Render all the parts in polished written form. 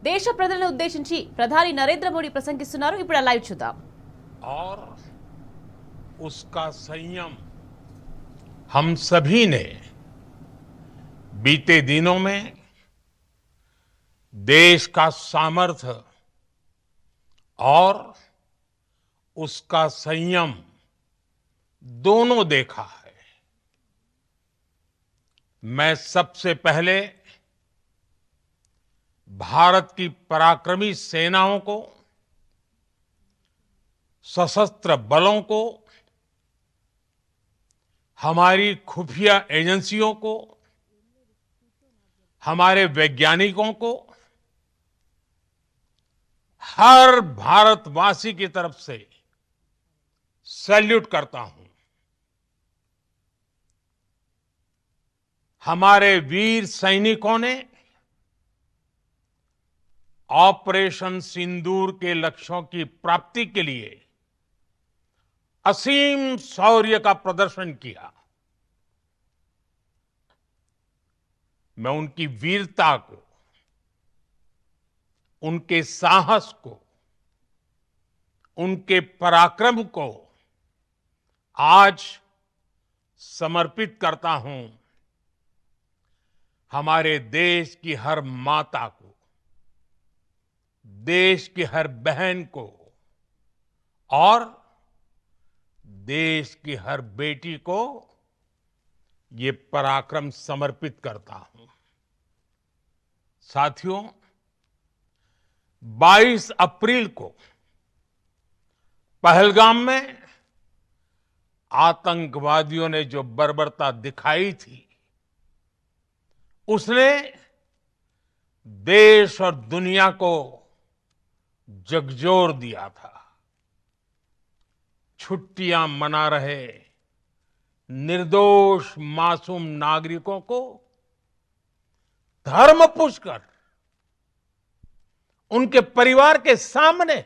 దేశ ప్రజలను ఉద్దేశించి ప్రధాని నరేంద్ర మోడీ ప్రసంగిస్తున్నారు. ఇప్పుడు ఆ లైవ్ చూద్దాం. और उसका संयम हम सभी ने बीते दिनों में देश का सामर्थ्य और उसका संयम दोनों देखा है। मैं सबसे पहले भारत की पराक्रमी सेनाओं को, सशस्त्र बलों को, हमारी खुफिया एजेंसियों को, हमारे वैज्ञानिकों को, हर भारतवासी की तरफ से सैल्यूट करता हूं। हमारे वीर सैनिकों ने ऑपरेशन सिंदूर के लक्ष्यों की प्राप्ति के लिए असीम शौर्य का प्रदर्शन किया। मैं उनकी वीरता को, उनके साहस को, उनके पराक्रम को आज समर्पित करता हूं हमारे देश की हर माता को, देश की हर बहन को और देश की हर बेटी को ये पराक्रम समर्पित करता हूं। साथियों, 22 अप्रैल को पहलगाम में आतंकवादियों ने जो बर्बरता दिखाई थी, उसने देश और दुनिया को झकझोर दिया था। छुट्टियां मना रहे निर्दोष मासूम नागरिकों को धर्म पूछकर उनके परिवार के सामने,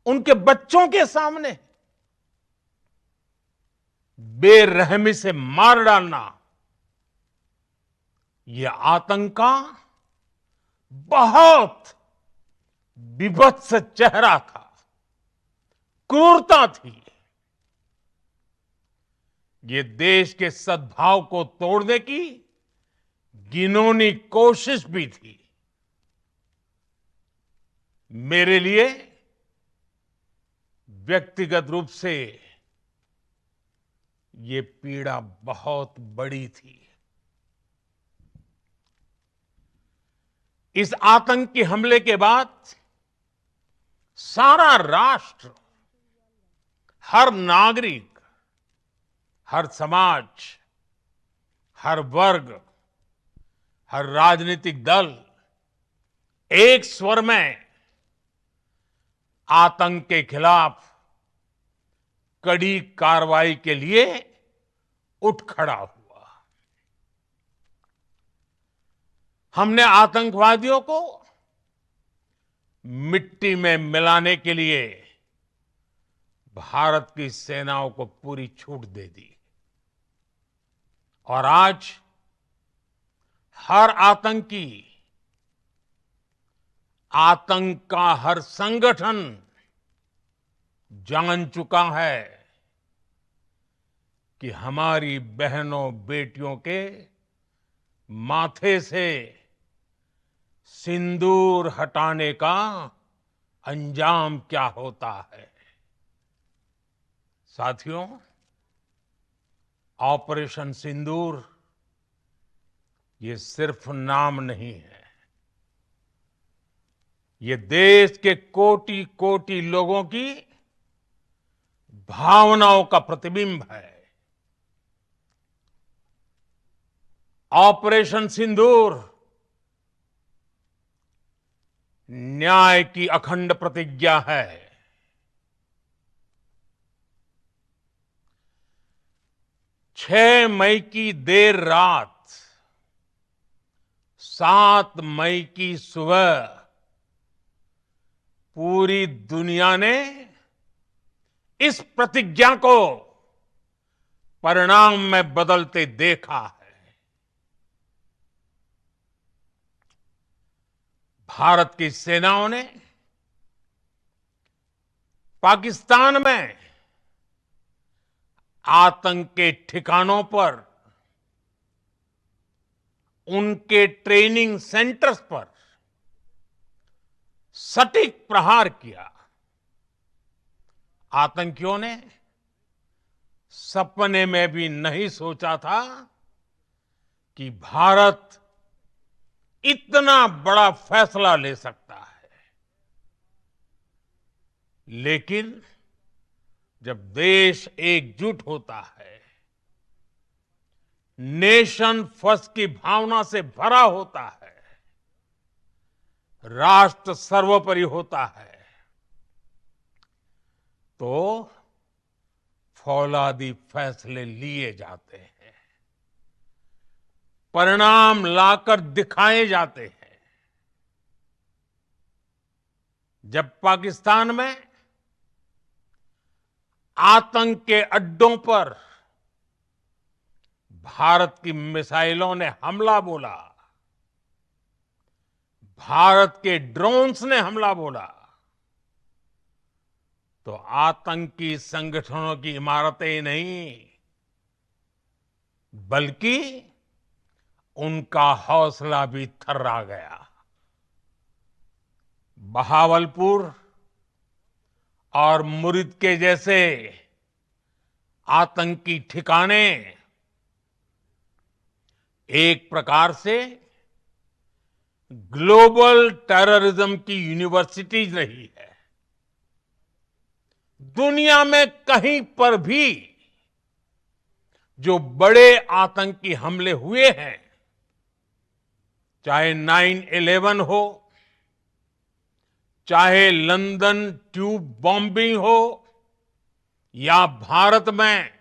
उनके बच्चों के सामने बेरहमी से मार डालना, यह आतंक का बहुत विभत्स चेहरा था, क्रूरता थी। ये देश के सद्भाव को तोड़ने की घिनौनी कोशिश भी थी। मेरे लिए व्यक्तिगत रूप से ये पीड़ा बहुत बड़ी थी। इस आतंकी हमले के बाद सारा राष्ट्र, हर नागरिक, हर समाज, हर वर्ग, हर राजनीतिक दल एक स्वर में आतंक के खिलाफ कड़ी कार्रवाई के लिए उठ खड़ा हुआ। हमने आतंकवादियों को मिट्टी में मिलाने के लिए भारत की सेनाओं को पूरी छूट दे दी और आज हर आतंकी, आतंक का हर संगठन जान चुका है कि हमारी बहनों बेटियों के माथे से सिंदूर हटाने का अंजाम क्या होता है। साथियों, ऑपरेशन सिंदूर ये सिर्फ नाम नहीं है, ये देश के कोटि कोटि लोगों की भावनाओं का प्रतिबिंब है। ऑपरेशन सिंदूर न्याय की अखंड प्रतिज्ञा है। 6 मई की देर रात, 7 मई की सुबह पूरी दुनिया ने इस प्रतिज्ञा को परिणाम में बदलते देखा है। भारत की सेनाओं ने पाकिस्तान में आतंक के ठिकानों पर, उनके ट्रेनिंग सेंटर्स पर सटीक प्रहार किया। आतंकियों ने सपने में भी नहीं सोचा था कि भारत इतना बड़ा फैसला ले सकता है। लेकिन जब देश एकजुट होता है, नेशन फर्स्ट की भावना से भरा होता है, राष्ट्र सर्वोपरि होता है, तो फौलादी फैसले लिए जाते हैं, परिणाम लाकर दिखाए जाते हैं। जब पाकिस्तान में आतंक के अड्डों पर भारत की मिसाइलों ने हमला बोला, भारत के ड्रोन्स ने हमला बोला, तो आतंकी संगठनों की इमारतें ही नहीं, बल्कि उनका हौसला भी थर्रा गया। बहावलपुर और मुरिद के जैसे आतंकी ठिकाने एक प्रकार से ग्लोबल टेररिज्म की यूनिवर्सिटीज रही है। दुनिया में कहीं पर भी जो बड़े आतंकी हमले हुए हैं, चाहे 9/11 हो, चाहे लंदन ट्यूब बॉम्बिंग हो, या भारत में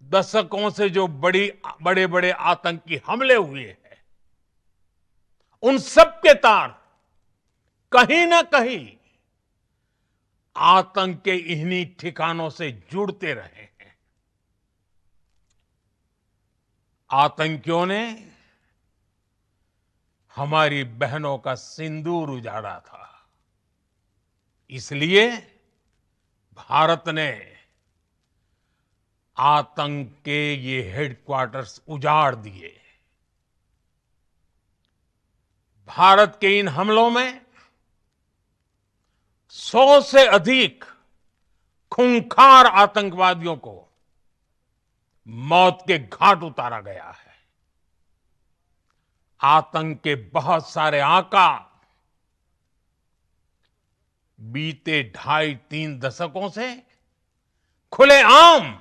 दशकों से जो बड़े बड़े आतंकी हमले हुए हैं, उन सब के तार कहीं ना कहीं आतंक के इन्हीं ठिकानों से जुड़ते रहे हैं। आतंकियों ने हमारी बहनों का सिंदूर उजाड़ा था, इसलिए भारत ने आतंक के ये हेडक्वार्टर्स उजाड़ दिए। भारत के इन हमलों में 100 से अधिक खूंखार आतंकवादियों को मौत के घाट उतारा गया है। आतंक के बहुत सारे आका बीते 2.5-3 दशकों से खुलेआम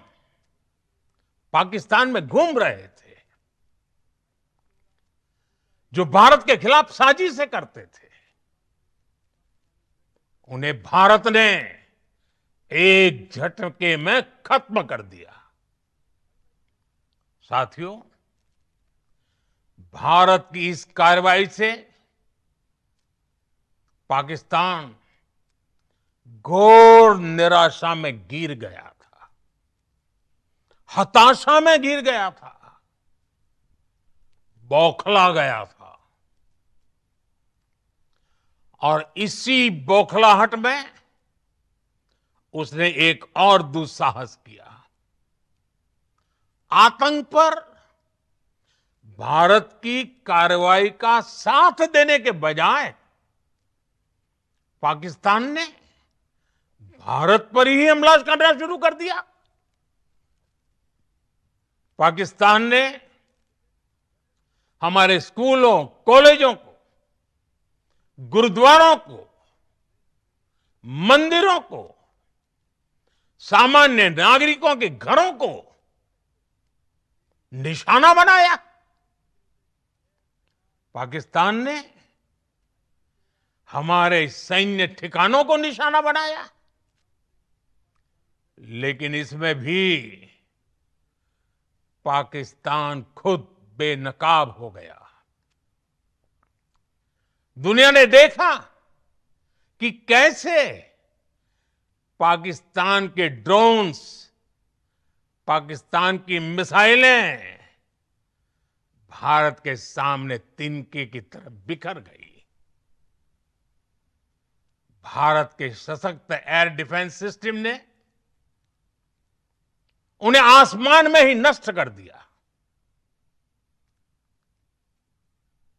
पाकिस्तान में घूम रहे थे, जो भारत के खिलाफ साजिशें करते थे। उन्हें भारत ने एक झटके में खत्म कर दिया। साथियों, भारत की इस कार्रवाई से पाकिस्तान घोर निराशा में गिर गया था, हताशा में गिर गया था, बौखला गया था। और इसी बौखलाहट में उसने एक और दुस्साहस किया। आतंक पर भारत की कार्रवाई का साथ देने के बजाय पाकिस्तान ने भारत पर ही हमला करना शुरू कर दिया। पाकिस्तान ने हमारे स्कूलों, कॉलेजों को, गुरुद्वारों को, मंदिरों को, सामान्य नागरिकों के घरों को निशाना बनाया। पाकिस्तान ने हमारे सैन्य ठिकानों को निशाना बनाया। लेकिन इसमें भी पाकिस्तान खुद बेनकाब हो गया। दुनिया ने देखा कि कैसे पाकिस्तान के ड्रोन्स, पाकिस्तान की मिसाइलें भारत के सामने तिनके की तरह बिखर गई। भारत के सशक्त एयर डिफेंस सिस्टम ने उन्हें आसमान में ही नष्ट कर दिया।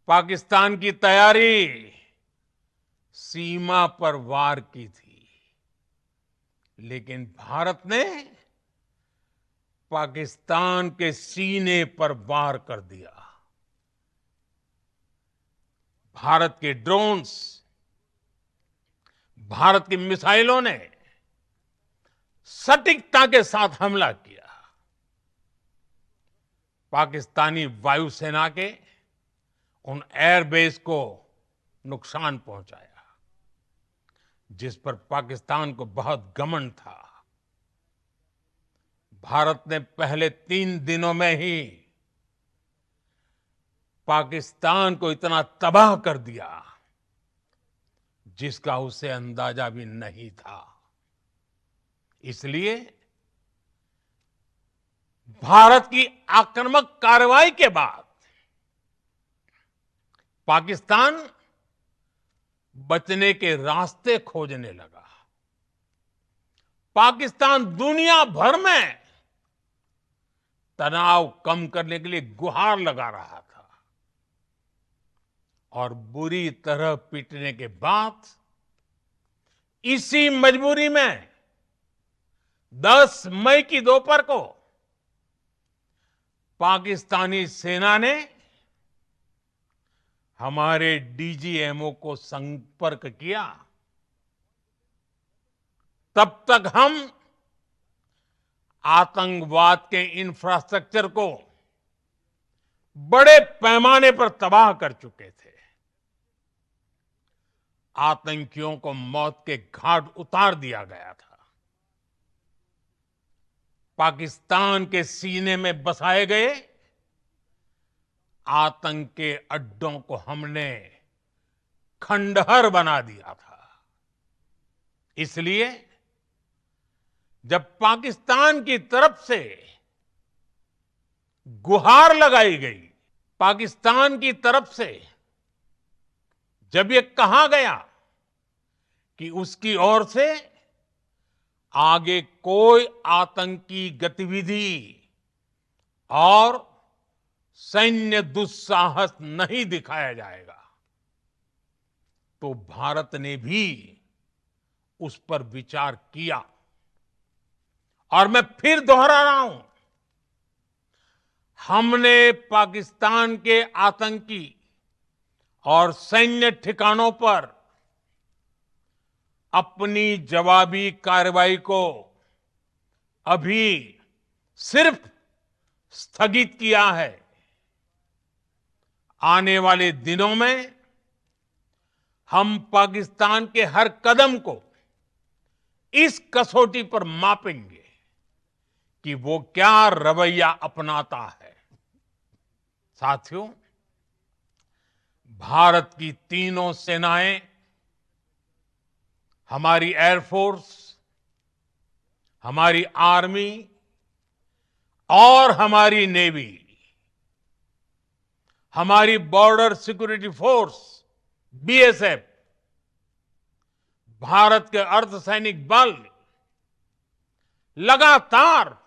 पाकिस्तान की तैयारी सीमा पर वार की थी, लेकिन भारत ने पाकिस्तान के सीने पर वार कर दिया। भारत के ड्रोन्स, भारत की मिसाइलों ने सटीकता के साथ हमला किया। पाकिस्तानी वायुसेना के उन एयरबेस को नुकसान पहुंचाया, जिस पर पाकिस्तान को बहुत घमंड था। भारत ने पहले 3 दिनों में ही पाकिस्तान को इतना तबाह कर दिया जिसका उसे अंदाजा भी नहीं था। इसलिए भारत की आक्रामक कार्रवाई के बाद पाकिस्तान बचने के रास्ते खोजने लगा। पाकिस्तान दुनिया भर में तनाव कम करने के लिए गुहार लगा रहा था और बुरी तरह पीटने के बाद इसी मजबूरी में 10 मई की दोपहर को पाकिस्तानी सेना ने हमारे डीजीएमओ को संपर्क किया। तब तक हम आतंकवाद के इंफ्रास्ट्रक्चर को बड़े पैमाने पर तबाह कर चुके थे। आतंकियों को मौत के घाट उतार दिया गया था। पाकिस्तान के सीने में बसाए गए आतंक के अड्डों को हमने खंडहर बना दिया था। इसलिए जब पाकिस्तान की तरफ से गुहार लगाई गई, पाकिस्तान की तरफ से जब ये कहा गया कि उसकी ओर से आगे कोई आतंकी गतिविधि और सैन्य दुस्साहस नहीं दिखाया जाएगा, तो भारत ने भी उस पर विचार किया। और मैं फिर दोहरा रहा हूं, हमने पाकिस्तान के आतंकी और सैन्य ठिकानों पर अपनी जवाबी कार्रवाई को अभी सिर्फ स्थगित किया है। आने वाले दिनों में हम पाकिस्तान के हर कदम को इस कसौटी पर मापेंगे कि वो क्या रवैया अपनाता है। साथियों, भारत की तीनों सेनाएं, हमारी एयरफोर्स, हमारी आर्मी और हमारी नेवी, हमारी border security force BSF, Bharat के अर्धसैनिक बल लगातार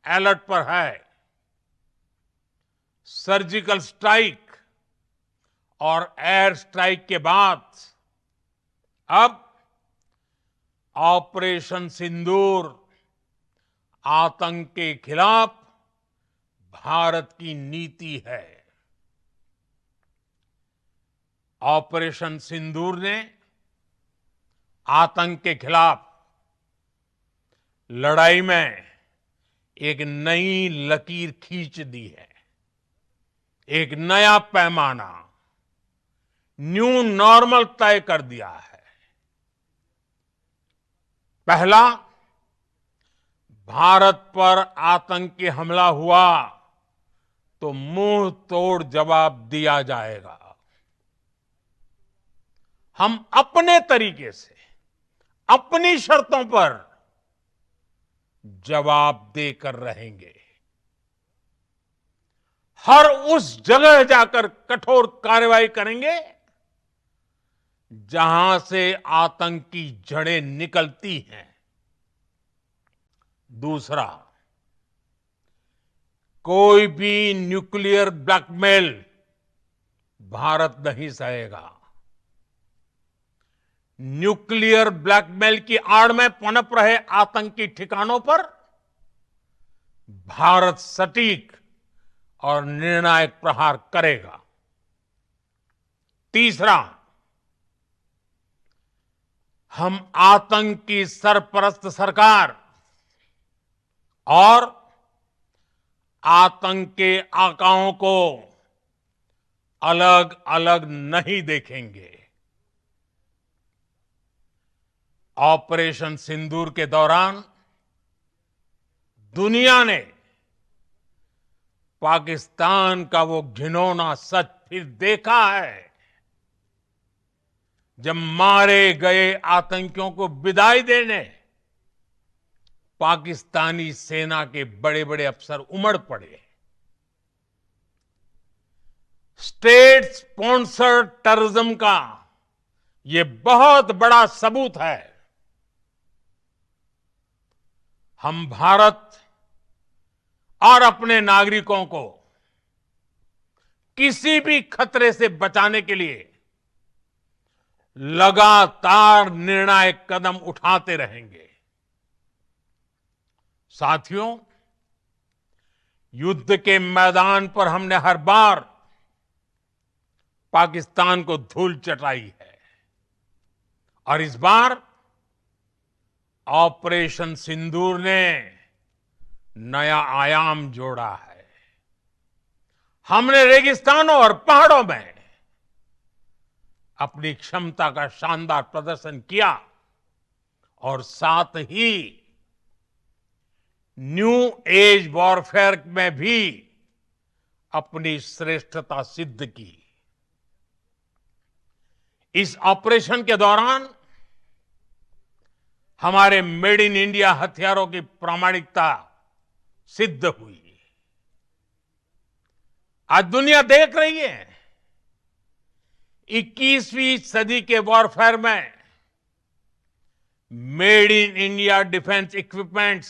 अलर्ट पर है। सर्जिकल स्ट्राइक और एयर स्ट्राइक के बाद अब ऑपरेशन सिंदूर आतंक के खिलाफ भारत की नीति है। ऑपरेशन सिंदूर ने आतंक के खिलाफ लड़ाई में एक नई लकीर खींच दी है, एक नया पैमाना, न्यू नॉर्मल तय कर दिया है। पहला, भारत पर आतंकी हमला हुआ तो मुंह तोड़ जवाब दिया जाएगा। हम अपने तरीके से, अपनी शर्तों पर जवाब देकर रहेंगे। हर उस जगह जाकर कठोर कार्रवाई करेंगे जहां से आतंक की जड़ें निकलती हैं। दूसरा, कोई भी न्यूक्लियर ब्लैकमेल भारत नहीं सहेगा। न्यूक्लियर ब्लैकमेल की आड़ में पनप रहे आतंकी ठिकानों पर भारत सटीक और निर्णायक प्रहार करेगा। तीसरा, हम आतंक की सरपरस्त सरकार और आतंक के आकाओं को अलग अलग नहीं देखेंगे। ऑपरेशन सिंदूर के दौरान दुनिया ने पाकिस्तान का वो घिनौना सच फिर देखा है, जब मारे गए आतंकियों को विदाई देने पाकिस्तानी सेना के बड़े बड़े अफसर उमड़ पड़े। स्टेट स्पॉन्सर्ड टेररिज्म का ये बहुत बड़ा सबूत है। हम भारत और अपने नागरिकों को किसी भी खतरे से बचाने के लिए लगातार निर्णायक कदम उठाते रहेंगे। साथियों, युद्ध के मैदान पर हमने हर बार पाकिस्तान को धूल चटाई है और इस बार ऑपरेशन सिंदूर ने नया आयाम जोड़ा है। हमने रेगिस्तानों और पहाड़ों में अपनी क्षमता का शानदार प्रदर्शन किया और साथ ही न्यू एज वॉरफेयर में भी अपनी श्रेष्ठता सिद्ध की। इस ऑपरेशन के दौरान हमारे मेड इन इंडिया हथियारों की प्रामाणिकता सिद्ध हुई। आज दुनिया देख रही है 21वीं सदी के वॉरफेयर में made in India defence equipments,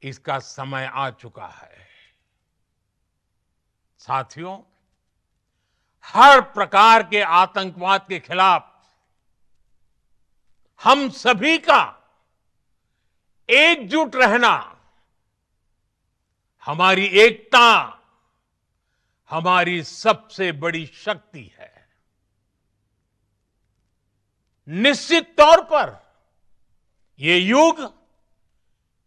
इसका समय आ चुका है। साथियों, हर प्रकार के आतंकवाद के खिलाफ हम सभी का एकजुट रहना, हमारी एकता हमारी सबसे बड़ी शक्ति है। निश्चित तौर पर ये युग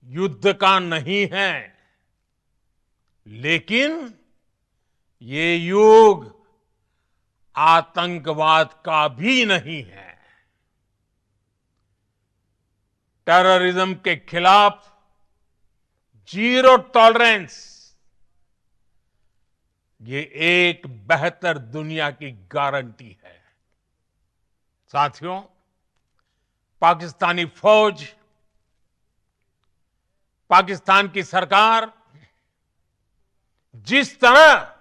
युद्ध का नहीं है, लेकिन ये युग आतंकवाद का भी नहीं है। टेररिज्म के खिलाफ जीरो टॉलरेंस, ये एक बेहतर दुनिया की गारंटी है। साथियों, पाकिस्तानी फौज, पाकिस्तान की सरकार जिस तरह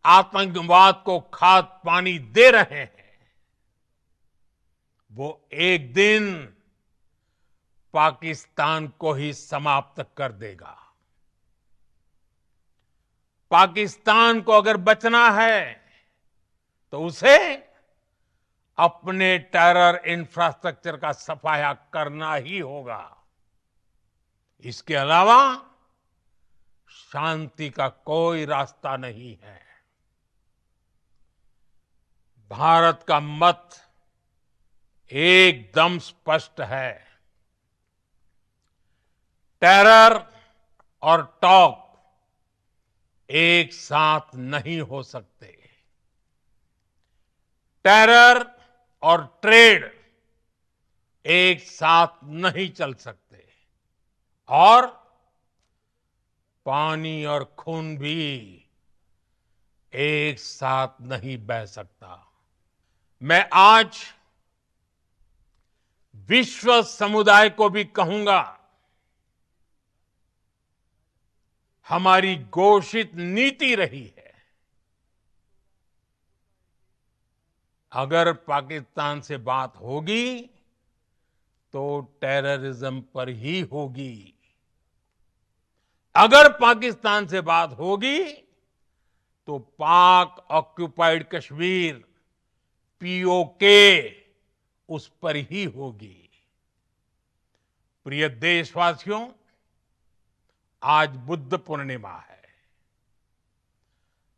आतंकवाद को खाद पानी दे रहे हैं, वो एक दिन पाकिस्तान को ही समाप्त कर देगा। पाकिस्तान को अगर बचना है तो उसे अपने टेरर इंफ्रास्ट्रक्चर का सफाया करना ही होगा। इसके अलावा शांति का कोई रास्ता नहीं है। भारत का मत एकदम स्पष्ट है। टेरर और टॉक एक साथ नहीं हो सकते। टेरर और ट्रेड एक साथ नहीं चल सकते और पानी और खून भी एक साथ नहीं बह सकता। मैं आज विश्व समुदाय को भी कहूंगा, हमारी घोषित नीति रही है अगर पाकिस्तान से बात होगी तो टेररिज्म पर ही होगी। अगर पाकिस्तान से बात होगी तो पाक ऑक्युपाइड कश्मीर पीओके उस पर ही होगी। प्रिय देशवासियों, आज बुद्ध पूर्णिमा है।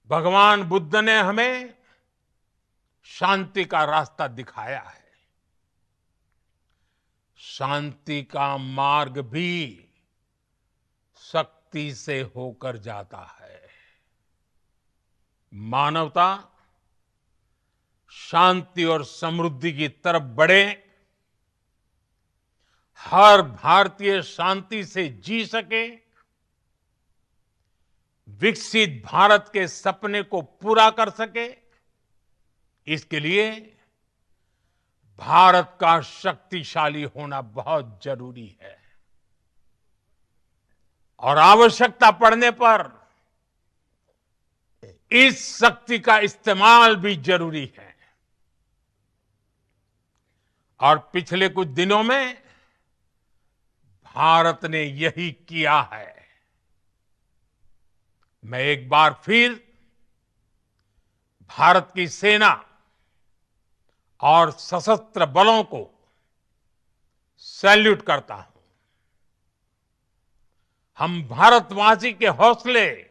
भगवान बुद्ध ने हमें शांति का रास्ता दिखाया है। शांति का मार्ग भी शक्ति से होकर जाता है। मानवता शांति और समृद्धि की तरफ बढ़े, हर भारतीय शांति से जी सके, विकसित भारत के सपने को पूरा कर सके, इसके लिए भारत का शक्तिशाली होना बहुत जरूरी है। और आवश्यकता पड़ने पर इस शक्ति का इस्तेमाल भी जरूरी है। और पिछले कुछ दिनों में भारत ने यही किया है। मैं एक बार फिर भारत की सेना और सशस्त्र बलों को सैल्यूट करता हूं। हम भारतवासी के हौसले,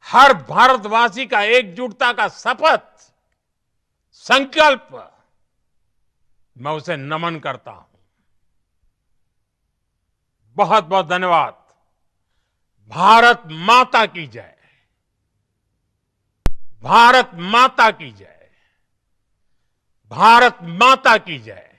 हर भारतवासी का एकजुटता का शपथ, संकल्प, मैं उसे नमन करता हूं। बहुत बहुत धन्यवाद। भारत माता की जय। भारत माता की जय। भारत माता की जय।